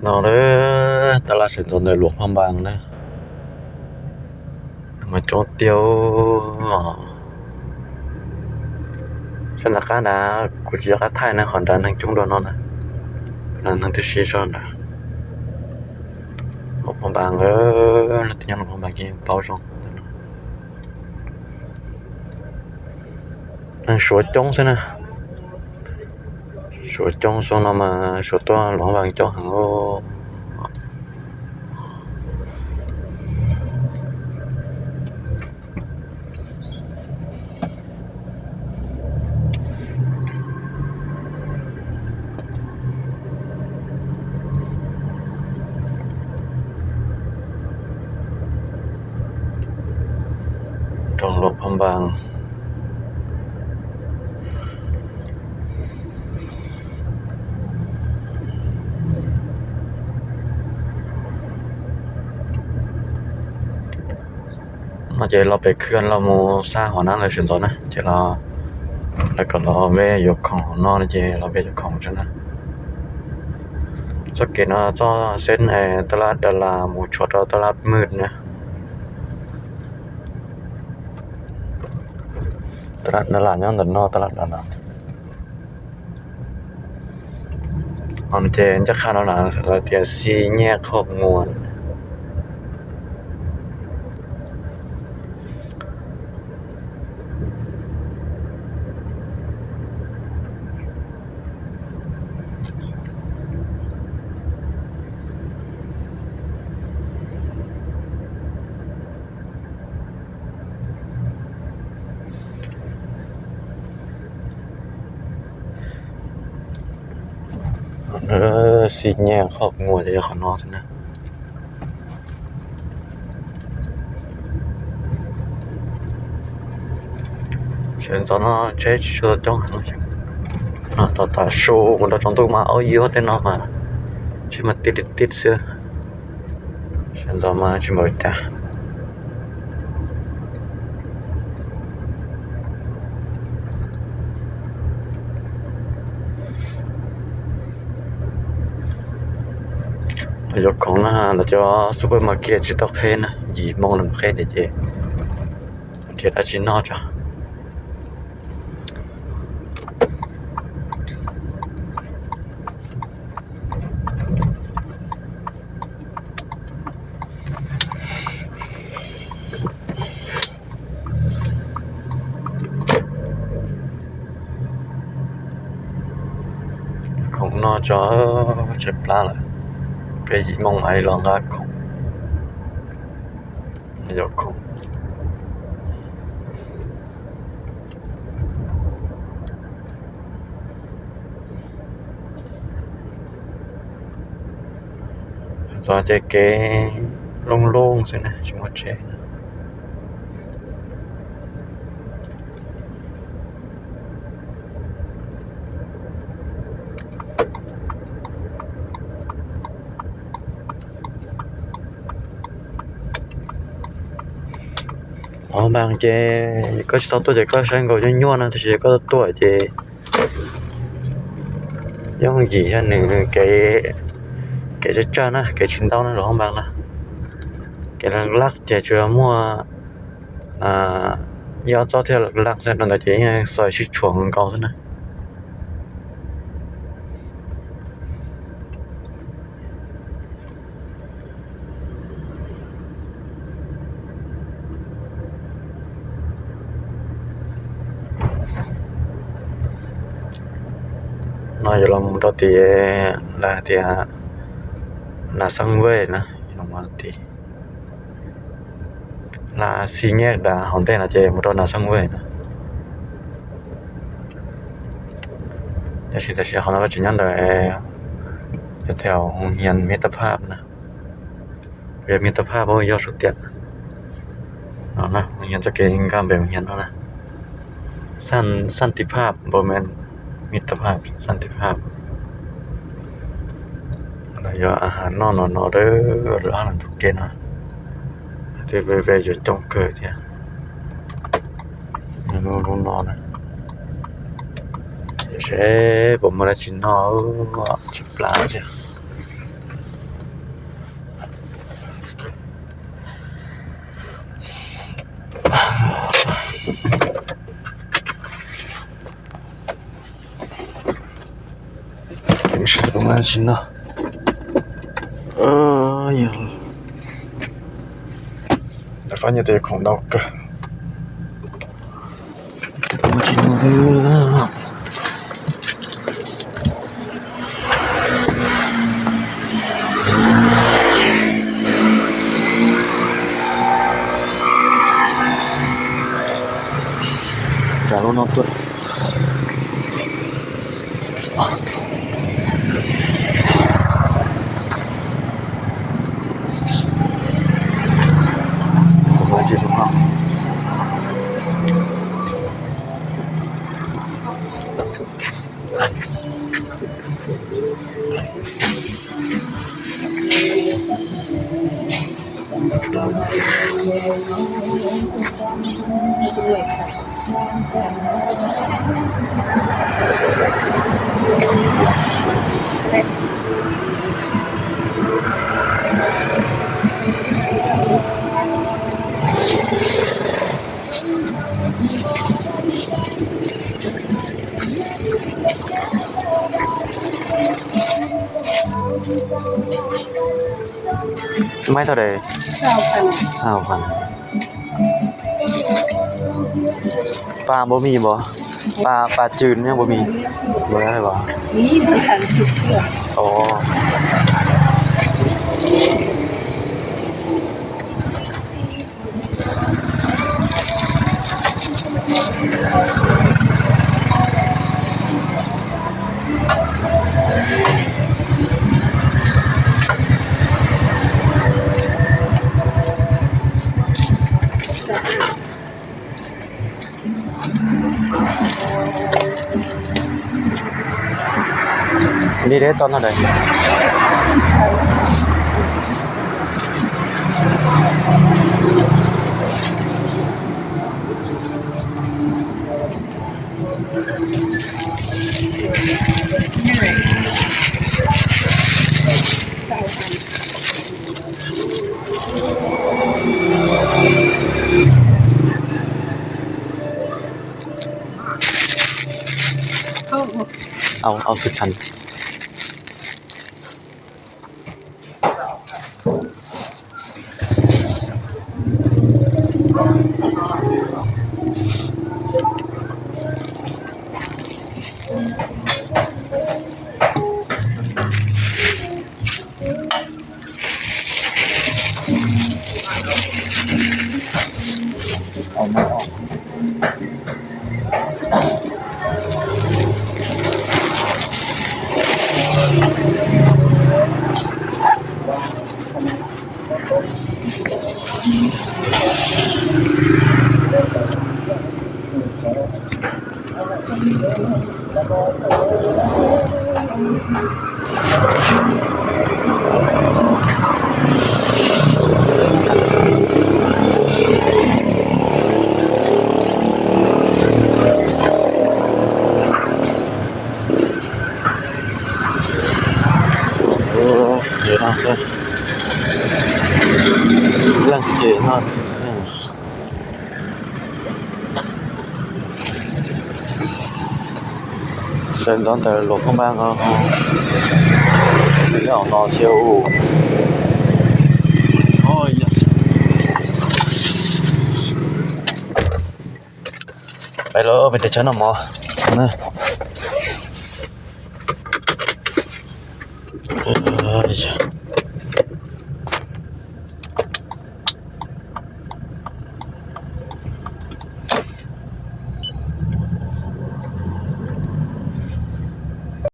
นอเด้อตลาดเส้นสนในหลวงพระบางนะมาจอดเตียวสนาคานะกูจะกะถ่ายนะขอนดานทางจงดอนนะนั่นทางที่ซีซอนนะหลวงพระบางแล้วที่ยังหลวงพระบางกินเปาจงนั่นสวยจงซินะสวยจงส่งเรามาสวยตัวหลวงพระบางจงหังโอตรงหลวงพระบางมาเจเราไปเคลื่อนเราโมสร้างหอนั้นเลยสินตอนนะเจเราแล้วก็เราแวะยกของนอกเจเราไปยกของจังนะสักเกตนะจ้อเส้นตลาดดาราหมู่ชดตลาดมืดเนี่ยตลาดดาราย้อนนอกตลาดดาราอันเจจะคาดเอาหลังเราเตียซีแยกครอบงวนซีแยกครอบงวนจะขอนอกนะ现在呢这就讲很多他说我的长度嘛以后的那嘛去嘛滴是现在嘛去没得ยกของนะเราจะซุปเปอร์มาร์เก็ตจิตอกเห็นนะยีมองลำเห็นเจเทียดอาจินอจ้ะของนอจ้ะเจ็บปลาเลยไปยีมองไอ้ลองรักของยกของตอนจะเก๋โล่งๆสินะชิมว่าเจนะบางเจก็ชอบตัวเจก็ใช้ก็ย้อนๆนะแต่เจก็ตัวเจยังgì haนึงcái cho nó cái chín tao nó không bằng là cái lắc để cho mua do cho theo lắc sẽ nó chỉ soi chỉ chuồng cầu thôi nè nói làm đó thì là thì là sang về nè nó mà thì là xí nhẹ đã hòn tên là chơi một đó là sang về nèแต่สิเขาเราจะยันได้จะแถวเรียนมิตรภาพนะเรียนมิตรภาพบ่ยอดสุดเตียเอานะเรียนจะเก่งการแบบเรียนเอานะสันติภาพบ่แม่นมิตรภาพสันติภาพอะไรอาหารนอนเด้อร้านทุกเกณฑ์นะจะไปอยู่ตรงเกิดเนี่ยนู่นนอนนะเช่ผมมาชินนอจิปลาจ้ะ มาชิเนาะแล้วฟันจะของดอกกะมาชิโนเด้อKalau nonton Wajib semuaไม่เท่าใด20,000ปลาบ่มีบ่ปลาจืดยังบ่มีบ่ได้บ่มีบ่ทันสุกเด้ออ๋อนี่เด้ตอนเท่าใดเอา10,000เอามาออกเดี๋ยวนะเรื่องสิเจเนาะSen đón tới lột không bang không? Cái nào nó siêu ủ. Ôi dạ. Bây giờ mình để cho nó mò. Nè. Ôi dạ.